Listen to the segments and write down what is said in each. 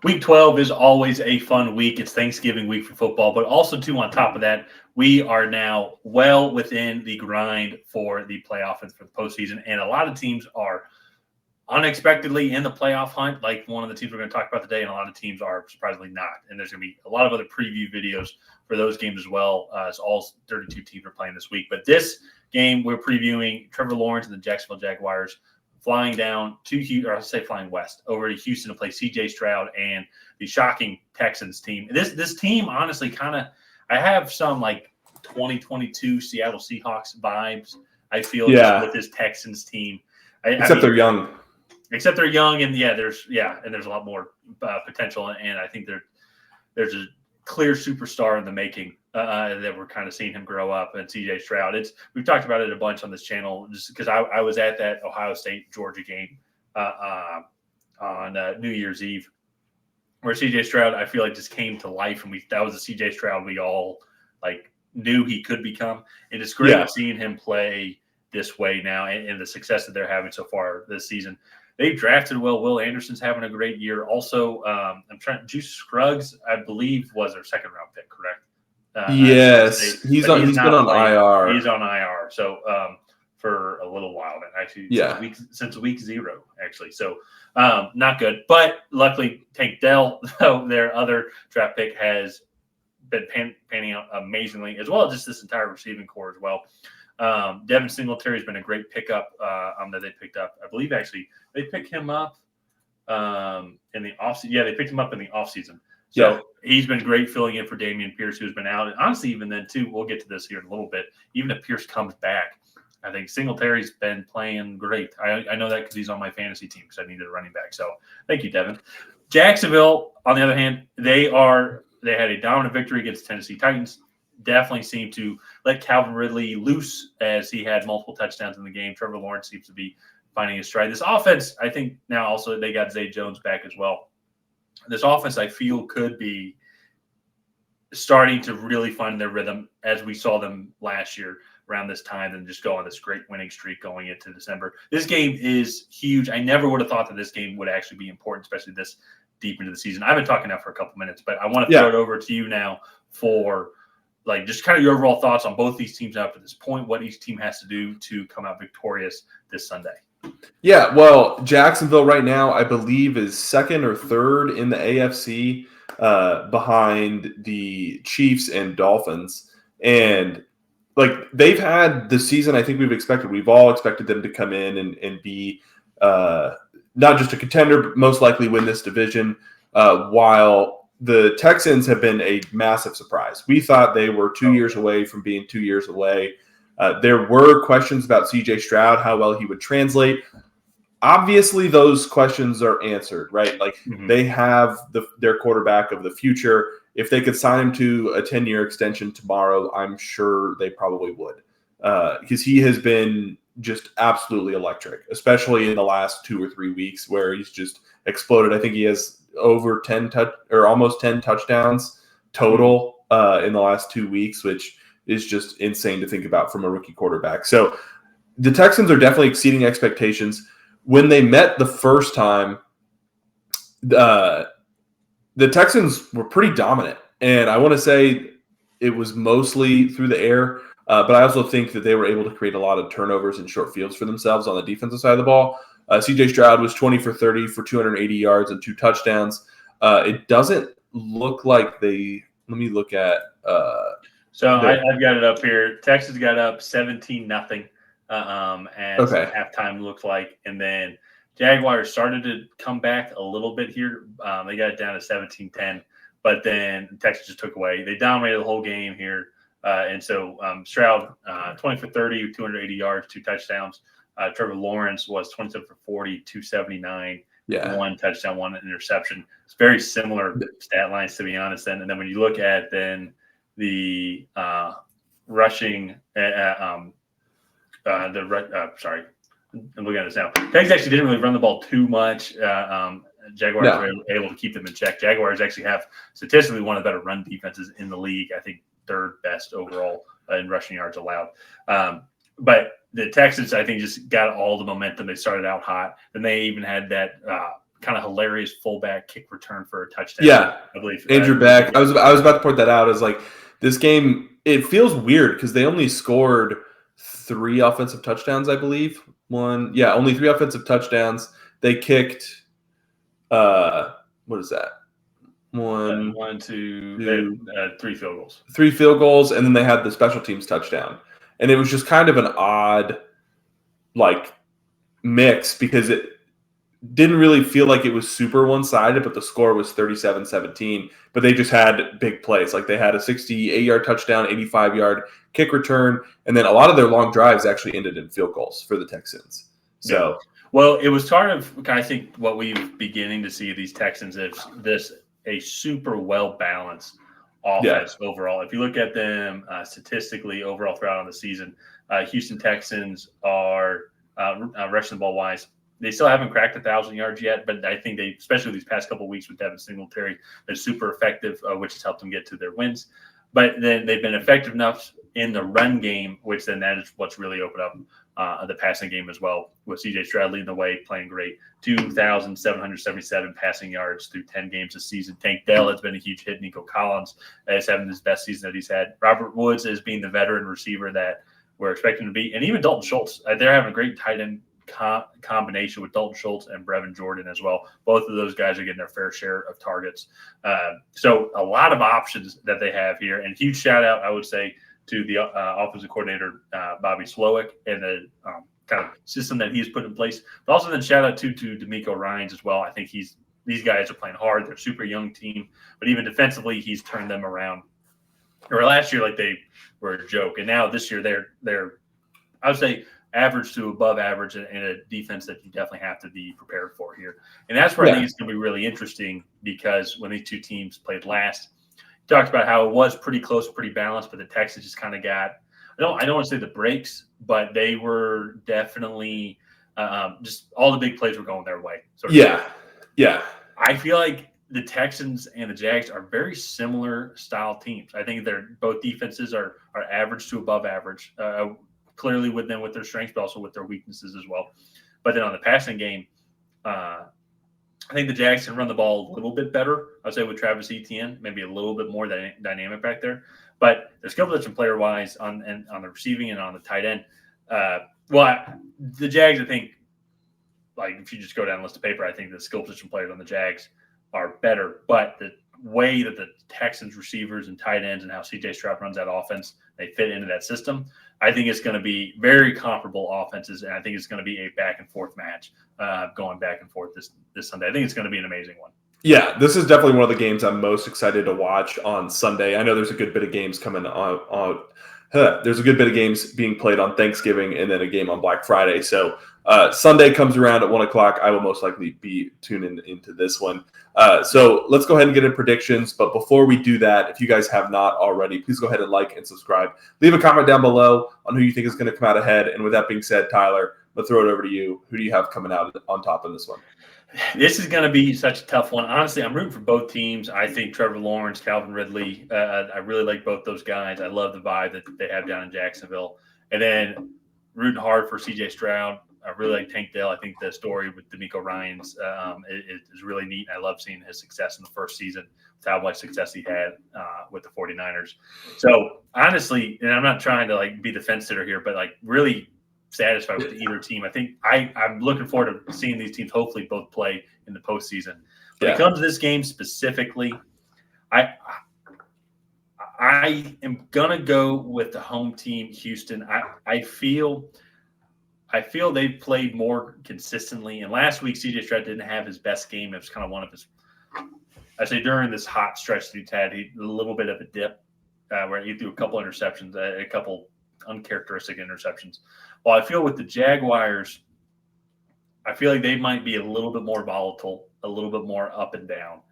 Week 12 is always a fun week. It's Thanksgiving week for football, but also, too, on top of that, we are now well within the grind for the playoff and for the postseason, and a lot of teams are unexpectedly in the playoff hunt, like one of the teams we're going to talk about today, and a lot of teams are surprisingly not. And there's going to be a lot of other preview videos for those games as well, as all 32 teams are playing this week. But this game, we're previewing Trevor Lawrence and the Jacksonville Jaguars flying down to Houston, or I say flying west, over to Houston to play C.J. Stroud and the shocking Texans team. This team, honestly, kind of, I have some like 2022 Seattle Seahawks vibes, I feel, just with this Texans team. Except they're young. Except they're young, and there's a lot more potential, and I think there's a clear superstar in the making that we're kind of seeing him grow up. And C.J. Stroud, we've talked about it a bunch on this channel, just because I was at that Ohio State Georgia game on New Year's Eve, where C.J. Stroud, I feel like, just came to life, and that was the C.J. Stroud we all like knew he could become. And it's great seeing him play this way now, and the success that they're having so far this season. They've drafted well. Will Anderson's having a great year. Also, Juice Scruggs, I believe, was their second-round pick, correct? Yes. He's been on IR. He's on IR. So for a little while, actually, since week 0, actually. So not good. But luckily, Tank Dell, their other draft pick, has been panning out amazingly, as well as just this entire receiving core as well. Devin Singletary has been a great pickup that they picked up. I believe, actually, they picked him up in the offseason. Yeah, they picked him up in the offseason. So he's been great filling in for Dameon Pierce, who's been out. And honestly, even then, too, we'll get to this here in a little bit. Even if Pierce comes back, I think Singletary's been playing great. I know that because he's on my fantasy team, because I needed a running back. So thank you, Devin. Jacksonville, on the other hand, they had a dominant victory against Tennessee Titans. Definitely seemed to let Calvin Ridley loose, as he had multiple touchdowns in the game. Trevor Lawrence seems to be finding his stride. This offense, I think now also they got Zay Jones back as well. This offense, I feel, could be starting to really find their rhythm, as we saw them last year around this time, and just go on this great winning streak going into December. This game is huge. I never would have thought that this game would actually be important, especially this deep into the season. I've been talking now for a couple minutes, but I want to throw it over to you now for just kind of your overall thoughts on both these teams up to this point, what each team has to do to come out victorious this Sunday. Yeah, well, Jacksonville right now, I believe, is second or third in the AFC behind the Chiefs and Dolphins. And, they've had the season I think we've expected. We've all expected them to come in and be not just a contender, but most likely win this division, while the Texans have been a massive surprise. We thought they were 2 years away from being 2 years away. There were questions about C.J. Stroud, how well he would translate. Obviously, those questions are answered, right? They have their quarterback of the future. If they could sign him to a 10-year extension tomorrow, I'm sure they probably would, because he has been just absolutely electric, especially in the last 2 or 3 weeks, where he's just exploded. I think he has over almost 10 touchdowns total in the last 2 weeks, which is just insane to think about from a rookie quarterback. So the Texans are definitely exceeding expectations. When they met the first time, the Texans were pretty dominant. And I want to say it was mostly through the air, but I also think that they were able to create a lot of turnovers and short fields for themselves on the defensive side of the ball. C.J. Stroud was 20 for 30 for 280 yards and 2 touchdowns. It doesn't look like they – let me look at I've got it up here. Texas got up 17-0 as halftime looked like. And then Jaguars started to come back a little bit here. They got it down to 17-10. But then Texas just took away. They dominated the whole game here. And so Stroud, 20 for 30, 280 yards, 2 touchdowns. Trevor Lawrence was 27 for 40, 279, 1 touchdown, 1 interception. It's very similar stat lines, to be honest. And then when you look at then the rushing, I'm looking at this now. Texas actually didn't really run the ball too much. Jaguars were able to keep them in check. Jaguars actually have statistically one of the better run defenses in the league. I think 3rd best overall in rushing yards allowed. But the Texans, I think, just got all the momentum. They started out hot. Then they even had that kind of hilarious fullback kick return for a touchdown. Yeah, I believe Andrew Beck. I was about to point that out. As like this game, it feels weird because they only scored 3 offensive touchdowns, I believe. Only 3 offensive touchdowns. They kicked. What is that? 1, 2, 3 field goals. 3 field goals, and then they had the special teams touchdown, and it was just kind of an odd, like, mix because it didn't really feel like it was super one-sided, but the score was 37-17. But they just had big plays. Like they had a 68-yard touchdown, 85-yard kick return, and then a lot of their long drives actually ended in field goals for the Texans. So, yeah. Well, it was part of, I think, what we're beginning to see these Texans is a super well-balanced offense overall. If you look at them statistically overall throughout the season, Houston Texans are rushing the ball wise. They still haven't cracked 1,000 yards yet, but I think they, especially these past couple of weeks with Devin Singletary, they're super effective, which has helped them get to their wins. But then they've been effective enough in the run game, which then that is what's really opened up the passing game as well, with C.J. Stroud leading the way, playing great. 2,777 passing yards through 10 games this season. Tank Dell has been a huge hit. Nico Collins is having his best season that he's had. Robert Woods is being the veteran receiver that we're expecting to be. And even Dalton Schultz. They're having a great tight end combination with Dalton Schultz and Brevin Jordan as well. Both of those guys are getting their fair share of targets. So a lot of options that they have here. And huge shout out, I would say, to the offensive coordinator, Bobby Slowick, and the kind of system that he's put in place. But also then shout out to D'Amico Ryans as well. I think these guys are playing hard. They're a super young team. But even defensively, he's turned them around. Or last year, like they were a joke. And now this year, they're I would say, average to above average in a defense that you definitely have to be prepared for here. And that's where I think it's going to be really interesting, because when these two teams played last, talked about how it was pretty close, pretty balanced, but the Texans just kind of got, I don't want to say the breaks, but they were definitely just all the big plays were going their way. Yeah. I feel like the Texans and the Jags are very similar style teams. I think they're both defenses are average to above average. Clearly with them with their strengths, but also with their weaknesses as well. But then on the passing game, I think the Jags can run the ball a little bit better. I'd say with Travis Etienne, maybe a little bit more dynamic back there. But their skill position player wise on the receiving and on the tight end. The Jags, I think, like if you just go down the list of paper, I think the skill position players on the Jags are better. But the way that the Texans receivers and tight ends and how C.J. Stroud runs that offense, they fit into that system. I think it's going to be very comparable offenses, and I think it's going to be a back and forth match going back and forth this Sunday. I think it's going to be an amazing one. Yeah, this is definitely one of the games I'm most excited to watch on Sunday. I know there's a good bit of games coming on. There's a good bit of games being played on Thanksgiving and then a game on Black Friday. So Sunday comes around at 1:00. I will most likely be tuning into this one. So let's go ahead and get in predictions. But before we do that, if you guys have not already, please go ahead and like and subscribe. Leave a comment down below on who you think is going to come out ahead. And with that being said, Tyler, let's throw it over to you. Who do you have coming out on top in this one? This is going to be such a tough one. Honestly, I'm rooting for both teams. I think Trevor Lawrence, Calvin Ridley, I really like both those guys. I love the vibe that they have down in Jacksonville. And then rooting hard for C.J. Stroud. I really like Tank Dell. I think the story with D'Amico Ryans is really neat. I love seeing his success in the first season, with how much success he had with the 49ers. So honestly, and I'm not trying to like be the fence sitter here, but like really satisfied with either team. I think I'm looking forward to seeing these teams hopefully both play in the postseason. When it comes to this game specifically, I am gonna go with the home team, Houston. I feel they've played more consistently. And last week, C.J. Stroud didn't have his best game. It was kind of one of his, I say during this hot stretch that he's had, a little bit of a dip where he threw a couple interceptions, a couple uncharacteristic interceptions. Well, I feel with the Jaguars, I feel like they might be a little bit more volatile, a little bit more up and down.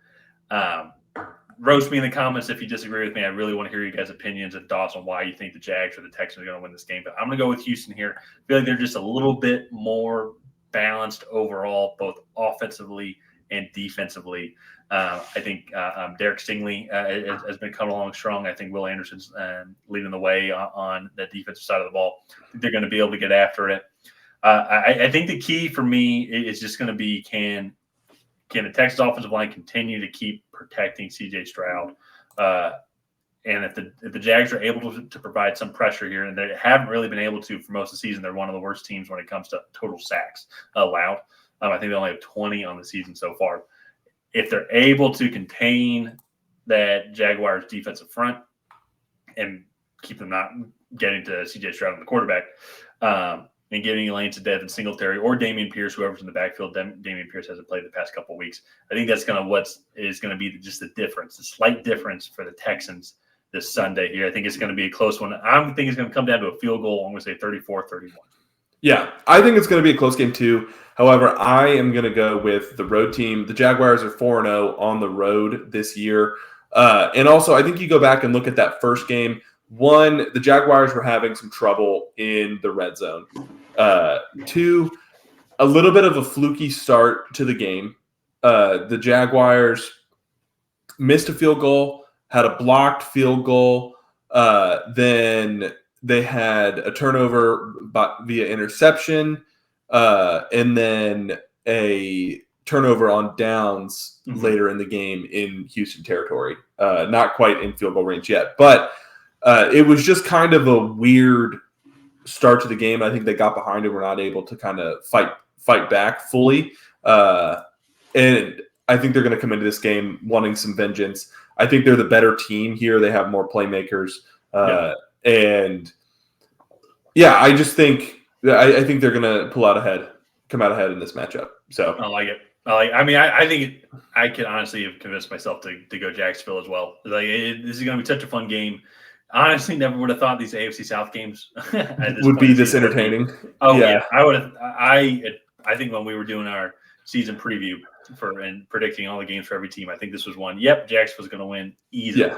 Roast me in the comments if you disagree with me. I really want to hear you guys' opinions and thoughts on why you think the Jags or the Texans are going to win this game. But I'm going to go with Houston here. I feel like they're just a little bit more balanced overall, both offensively and defensively. I think Derek Stingley has been coming along strong. I think Will Anderson's leading the way on that defensive side of the ball. I think they're going to be able to get after it. I think the key for me is just going to be can can the Texans offensive line continue to keep protecting C.J. Stroud? And if the Jags are able to provide some pressure here, and they haven't really been able to for most of the season, they're one of the worst teams when it comes to total sacks allowed. I think they only have 20 on the season so far. If they're able to contain that Jaguars defensive front and keep them not getting to C.J. Stroud and the quarterback, and giving lanes to Devin Singletary or Dameon Pierce, whoever's in the backfield. Dameon Pierce hasn't played the past couple of weeks. I think that's going to be just the difference, the slight difference for the Texans this Sunday here. I think it's going to be a close one. I think it's going to come down to a field goal. I'm going to say 34-31. Yeah, I think it's going to be a close game too. However, I am going to go with the road team. The Jaguars are 4-0 on the road this year. And also, I think you go back and look at that first game. One, the Jaguars were having some trouble in the red zone. Two, a little bit of a fluky start to the game. The Jaguars missed a field goal, had a blocked field goal. Then they had a turnover via interception, and then a turnover on downs later in the game in Houston territory. Not quite in field goal range yet, but it was just kind of a weird start to the game. I think they got behind and were not able to kind of fight back fully. And I think they're going to come into this game wanting some vengeance. I think they're the better team here. They have more playmakers. And yeah, I just think I think they're going to come out ahead in this matchup. So I like it. I think I can honestly have convinced myself to go Jacksonville as well. This is going to be such a fun game. Honestly, never would have thought these AFC South games would be this entertaining. Oh yeah, I would have. I think when we were doing our season preview and predicting all the games for every team, I think this was one. Yep, Jacksonville's going to win easily.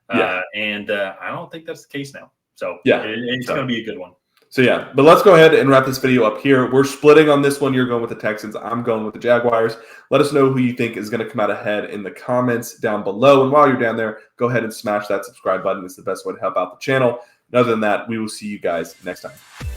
And I don't think that's the case now. So it's going to be a good one. So yeah, but let's go ahead and wrap this video up here. We're splitting on this one. You're going with the Texans. I'm going with the Jaguars. Let us know who you think is going to come out ahead in the comments down below. And while you're down there, go ahead and smash that subscribe button. It's the best way to help out the channel. And other than that, we will see you guys next time.